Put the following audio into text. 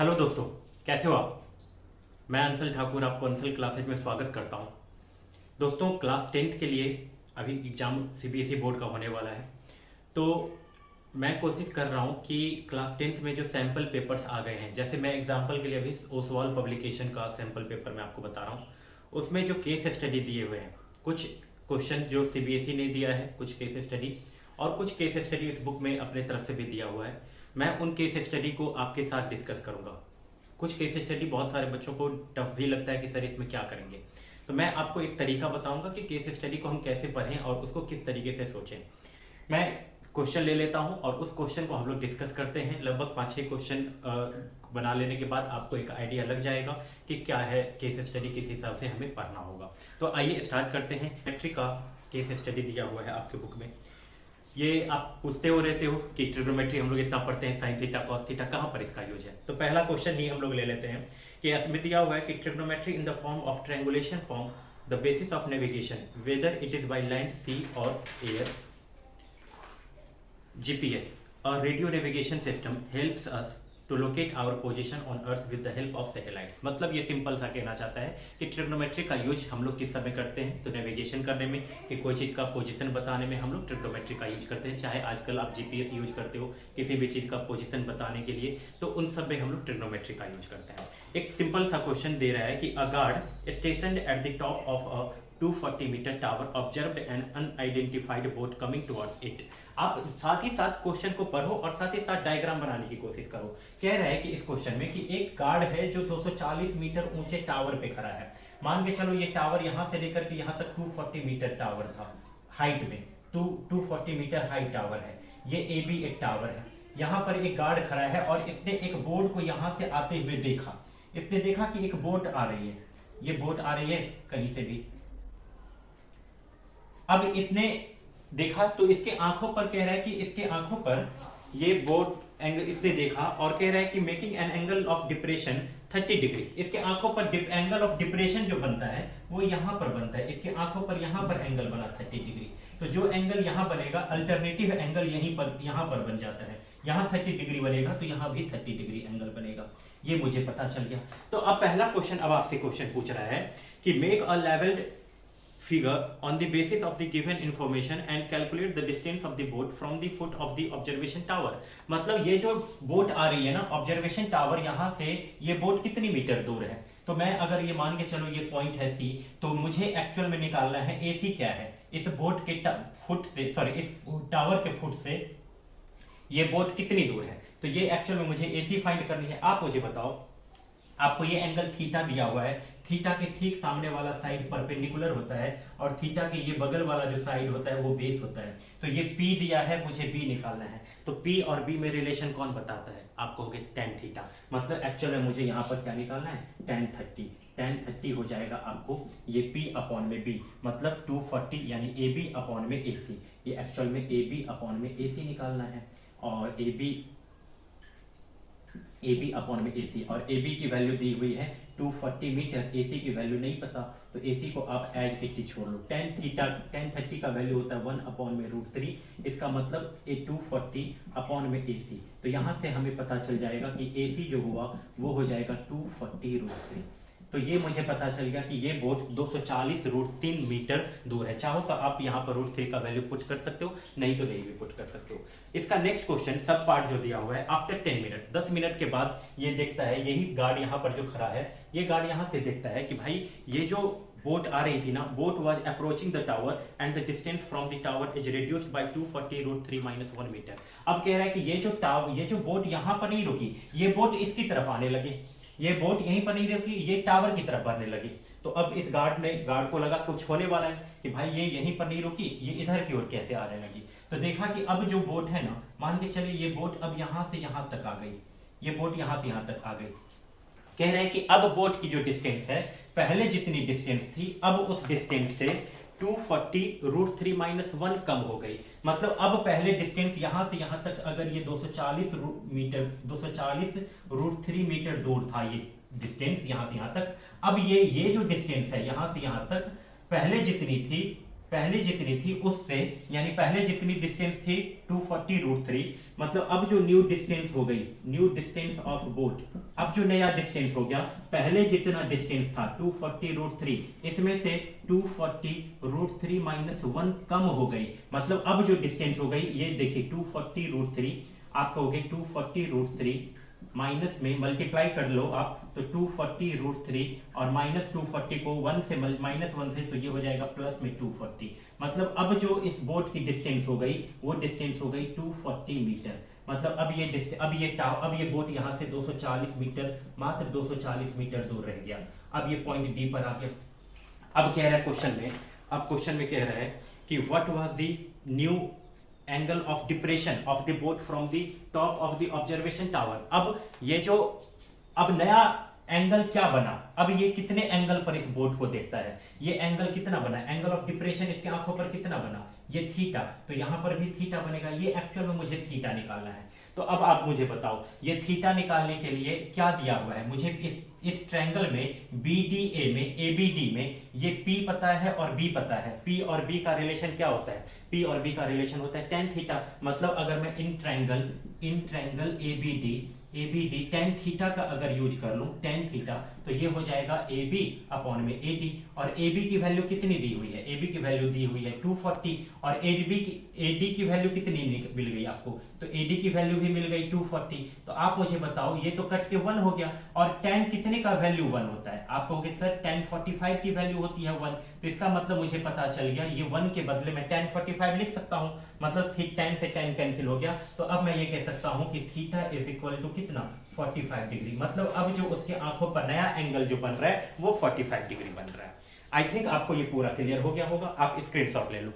Hello दोस्तों, कैसे हो आप। मैं अंशल ठाकुर आपको अंशल क्लासेज में स्वागत करता हूं। दोस्तों, क्लास 10th के लिए अभी एग्ज़ाम सीबीएसई बोर्ड का होने वाला है। तो मैं कोशिश कर रहा हूं कि क्लास 10th में जो सैम्पल पेपर्स आ गए हैं, जैसे मैं एग्जांपल के लिए अभी ओसवाल पब्लिकेशन का सैम्पल पेपर मैं आपको बता रहा हूं। उसमें जो केस स्टडी दिए हुए हैं, कुछ क्वेश्चन जो सीबीएसई ने दिया है, कुछ केस स्टडी और कुछ केस स्टडी इस बुक में अपने तरफ से भी दिया हुआ है। मैं उन केस स्टडी को आपके साथ डिस्कस करूंगा। कुछ केस स्टडी बहुत सारे बच्चों को टफ भी लगता है कि सर इसमें क्या करेंगे, तो मैं आपको एक तरीका बताऊंगा कि केस स्टडी को हम कैसे पढ़ें और उसको किस तरीके से सोचें। मैं क्वेश्चन ले लेता हूं और उस क्वेश्चन को हम लोग डिस्कस करते हैं। लगभग 5-6 क्वेश्चन बना लेने के बाद आपको एक आइडिया लग जाएगा कि क्या है केस स्टडी, किस हिसाब से हमें पढ़ना होगा। तो आइए स्टार्ट करते हैं। मैट्रिक का केस स्टडी दिया हुआ है आपके बुक में। ये आप पूछते हो रहते हो कि ट्रिग्नोमेट्री हम लोग इतना पढ़ते हैं, साइन थीटा कॉस थीटा, कहाँ पर इसका यूज है। तो पहला क्वेश्चन ही हम लोग ले लेते हैं कि इसमें दिया हुआ है कि trigonometry in the form of triangulation form the basis of navigation whether it is by land, sea और एयर। जीपीएस और radio navigation system helps us to locate our position on earth with the help of satellites. मतलब ये simple सा कहना चाहता है कि trigonometry का यूज हम लोग किस समय करते हैं, तो नेविगेशन करने में, कि कोई चीज़ का पोजीशन बताने में हम लोग ट्रिग्नोमेट्री का यूज करते हैं। चाहे आजकल आप जीपीएस यूज करते हो किसी भी चीज़ का पोजीशन बताने के लिए, तो उन सब में हम लोग ट्रिग्नोमेट्री का यूज करते हैं। एक सिंपल सा क्वेश्चन दे रहा है कि a guard stationed at the top of a 240 metre tower observed an unidentified boat coming towards it. आप साथ ही साथ क्वेश्चन को पढ़ो और साथ ही साथ डायग्राम बनाने की कोशिश करो। कह रहा है कि इस क्वेश्चन में कि एक गार्ड है जो 240 मीटर ऊंचे टावर पे खड़ा है। मान के चलो ये टावर यहां से लेकर के यहां तक 240 मीटर टावर था हाइट में, 240 मीटर हाइट टावर है। ये ए बी एक टावर है। यहां पर एक गार्ड खड़ा है और इसने एक बोट को यहां से आते हुए देखा। इसने देखा कि एक बोट आ रही है, ये बोट आ रही है कहीं से भी। अब इसने देखा तो इसके आंखों पर कह रहा है कि इसके आंखों पर ये बोट एंगल इसने देखा और कह रहा है कि making an angle of depression 30 degree. इसके आंखों पर एंगल ऑफ डिप्रेशन जो बनता है वो यहां पर बनता है। इसके आंखों पर यहां पर एंगल बना 30 डिग्री। तो जो एंगल यहां बनेगा अल्टरनेटिव एंगल यहां पर बन जाता है। यहां 30 डिग्री बनेगा तो यहां भी 30 डिग्री एंगल बनेगा। ये मुझे पता चल गया। तो अब पहला क्वेश्चन अब आपसे क्वेश्चन पूछ रहा है कि make a labelled figure on the basis of the given information and calculate the distance of the boat from the foot of the observation tower। मतलब ये जो बोट आ रही है ना ऑब्जर्वेशन टावर, यहां से ये बोट कितनी मीटर दूर है। तो मैं अगर ये मान के चलो ये पॉइंट है सी, तो मुझे एक्चुअल में निकालना है एसी क्या है इस बोट के फुट से, सॉरी इस टावर के फुट से ये बोट कितनी दूर है। तो ये एक्चुअल में मुझे एसी फाइंड करनी है। आप मुझे बताओ, आपको ये एंगल थीटा दिया हुआ है। थीटा के ठीक सामने वाला साइड परपेंडिकुलर होता है और थीटा के ये बगल वाला जो साइड होता है वो बेस होता है। तो ये P दिया है, मुझे B निकालना है। तो P और B में रिलेशन कौन बताता है, आप कहोगे tan थीटा। मतलब एक्चुअल में मुझे यहाँ पर क्या निकालना है, tan 30 हो जाएगा आपको ये P अपॉन में B, मतलब 240 यानी AB अपॉन में AC। ये एक्चुअल में AB अपॉन में AC निकालना है और AB अपॉन में AC, और AB की वैल्यू दी हुई है 240 मीटर। AC की वैल्यू नहीं पता तो AC को आप एज 80 छोड़ लो। tan 30 का वैल्यू होता है 1 अपॉन में √3। इसका मतलब 240 अपॉन में AC। तो यहां से हमें पता चल जाएगा कि AC जो हुआ वो हो जाएगा 240 √3। तो ये मुझे पता चल गया कि ये बोट 240 √3 मीटर दूर है। चाहो तो आप यहाँ पर √3 का वैल्यू पुट कर सकते हो, नहीं तो नहीं भी पुट कर सकते हो। इसका नेक्स्ट क्वेश्चन सब पार्ट जो दिया हुआ है, आफ्टर 10 मिनट, 10 मिनट के बाद ये देखता है, यही गार्ड यहाँ पर जो खड़ा है, ये गार्ड यहाँ से देखता है कि भाई ये जो बोट आ रही थी ना, boat was approaching the tower and the distance from the tower is reduced by 240 √3 - 1 metre. अब कह रहा है कि ये जो बोट यहाँ पर नहीं रुकी, ये बोट इसकी तरफ आने लगी। ये बोट यहीं पर नहीं रुकी, ये टावर की तरफ बढ़ने लगी। तो अब इस गार्ड को लगा कुछ होने वाला है कि भाई ये यहीं पर नहीं रुकी, ये इधर की ओर कैसे आने लगी। तो देखा कि अब जो बोट है ना, मान के चलिए ये बोट अब यहां से यहां तक आ गई, ये बोट यहां से यहां तक आ गई। कह रहे हैं कि अब बोट की जो डिस्टेंस है, पहले जितनी डिस्टेंस थी अब उस डिस्टेंस से 240 √3 - 1 कम हो गई। मतलब अब पहले डिस्टेंस यहां से यहां तक अगर ये 240 √3 मीटर दूर था ये डिस्टेंस यहां से यहां तक, अब ये जो डिस्टेंस है यहां से यहां तक पहले जितनी थी पहले जितनी थी उससे, यानी पहले जितनी डिस्टेंस थी 240√3, मतलब अब जो न्यू डिस्टेंस हो गई, न्यू डिस्टेंस ऑफ बोट, अब जो नया डिस्टेंस हो गया, पहले जितना डिस्टेंस था 240√3, इसमें से 240√3 माइनस 1 कम हो गई, मतलब अब जो डिस्टेंस हो गई ये देखिए 240√3, आप कहोगे 240√3 माइनस में मल्टीप्लाई कर लो आप, तो 240√3 और माइनस 240 को 1 से माइनस 1 से, तो ये हो जाएगा प्लस में 240, मतलब अब जो इस बोट की डिस्टेंस हो गई वो डिस्टेंस हो गई 240 मीटर, मतलब अब ये बोट यहाँ से 240 मीटर, मात्र 240 मीटर दूर रह गया। अब ये पॉइंट डी पर आ गया। अब कह रहा है क्वेश्चन में कह रहा है कि what was the new angle of depression of the boat from the top of the observation tower. अब ये जो अब नया एंगल क्या बना, अब ये कितने एंगल पर इस बोट को देखता है, ये एंगल कितना बना, एंगल ऑफ डिप्रेशन इसके आंखों पर कितना बना, ये थीटा, तो यहां पर भी थीटा बनेगा, ये एक्चुअल में मुझे थीटा निकालना है। तो अब आप मुझे बताओ ये थीटा निकालने के लिए क्या दिया हुआ है, मुझे इस ट्रायंगल में BDA में ABD में ये P पता है और B पता है, P और B का रिलेशन क्या होता है, P और B का रिलेशन होता है tan थीटा, मतलब अगर मैं in triangle ABD tan theta का अगर यूज कर लूं, tan थीटा, तो ये हो जाएगा AB अपॉन में AD, और AB की वैल्यू कितनी दी हुई है, AB की वैल्यू दी हुई है 240, और AD की वैल्यू कितनी मिल गई आपको, तो AD की वैल्यू भी मिल गई 240, तो आप मुझे बताओ ये तो कट के 1 हो गया, और tan कितने का वैल्यू 1 होता है, आप कहोगे सर tan 45 की वैल्यू होती है 1, तो इसका मतलब मुझे पता चल गया ये 1 के बदले में tan 45 लिख सकता हूं, मतलब ठीक tan से tan कैंसिल हो गया, तो अब मैं ये कह सकता हूं कि थीटा इज इक्वल टू कितना 45 डिग्री, मतलब अब जो उसके आंखों पर नया एंगल जो बन रहा है वो 45 डिग्री बन रहा है। आई थिंक आपको ये पूरा क्लियर हो गया होगा, आप स्क्रीनशॉट ले लो।